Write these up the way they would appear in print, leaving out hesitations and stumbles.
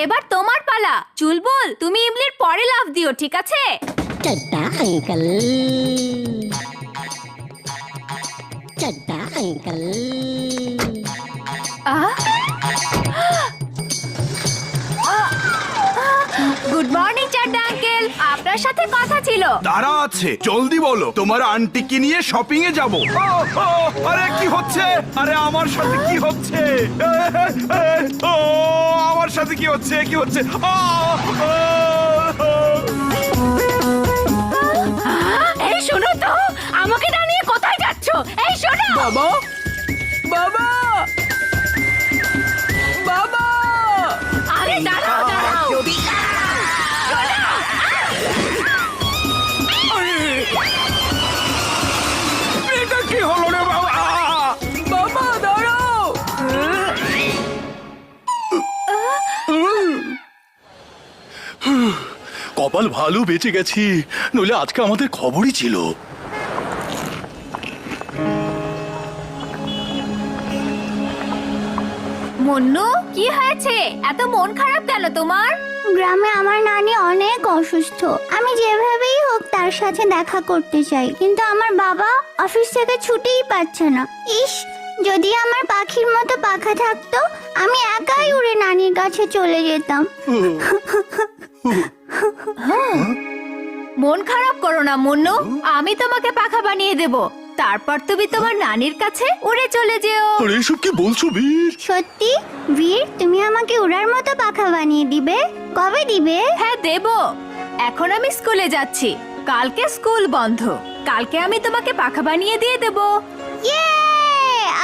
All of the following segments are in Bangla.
এবার তোমার পালা। চুলবুল, তুমি ইমলির পরে লাফ দিও, ঠিক আছে? Chadda uncle Chadda uncle good morning Chadda uncle, আপনার সাথে কথা ছিল। তারা আছে, জলদি বলো, তোমার আন্টিকে নিয়ে শপিং এ যাবো। আরে কি হচ্ছে? আরে আমার সাথে কি হচ্ছে? ও আমার সাথে কি হচ্ছে? কি হচ্ছে? এই শোনো তো, আমাকে দাঁড়িয়ে কোথায় যাচ্ছ? এই শোনো বাবা, বাবা, বাবা! আরে দাঁড়াও দাঁড়াও। এটা কি হলো রে বাবা? বাবা দাঁড়াও! কপাল ভালো, বেঁচে গেছি, নইলে আজকে আমাদের খবরই ছিল। মুন্নু, কি হয়েছে? এত মন খারাপ কেন তোমার? গ্রামে আমার নানি অনেক অসুস্থ। আমি যেভাবেই হোক তার সাথে দেখা করতে চাই, কিন্তু আমার বাবা অফিস থেকে ছুটিই পাচ্ছে না। ইস, যদি আমার পাখির মতো পাখা থাকতো, আমি একাই উড়ে নানির কাছে চলে যেতাম। মন খারাপ করো না মুন্নু, আমি তোমাকে পাখা বানিয়ে দেব। তারপর তুমি তোমার নানির কাছে উড়ে চলে যেও। আরে এসব কি বলছো বীর? সত্যি বীর, তুমি আমাকে উড়ার মতো পাখা বানিয়ে দিবে? কবে দিবে? হ্যাঁ দেব। এখন আমি স্কুলে যাচ্ছি, কালকে স্কুল বন্ধ। কালকে আমি তোমাকে পাখা বানিয়ে দিয়ে দেব। ইয়ে!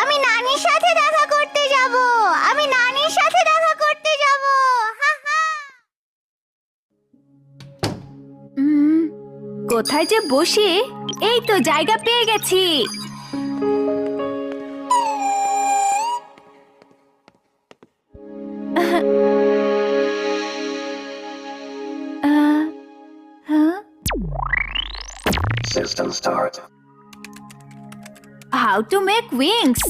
আমি নানির সাথে দেখা করতে যাব। আমি নানির সাথে দেখা করতে যাব। হা হা। কোথায় যে বসি? এই তো জায়গা পেয়ে গেছি। System start. How to make wings?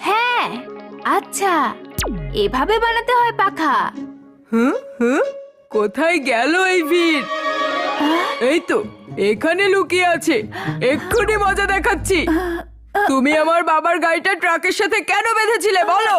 হ্যাঁ, আচ্ছা, এভাবে বানাতে হয় পাখা। কোথায় গেল এই ভিড়? এই তো এখানে লুকিয়ে আছে, এক্ষুনি মজা দেখাচ্ছি। তুমি আমার বাবার গাড়িটা ট্রাকের সাথে কেন বেঁধেছিলে বলো?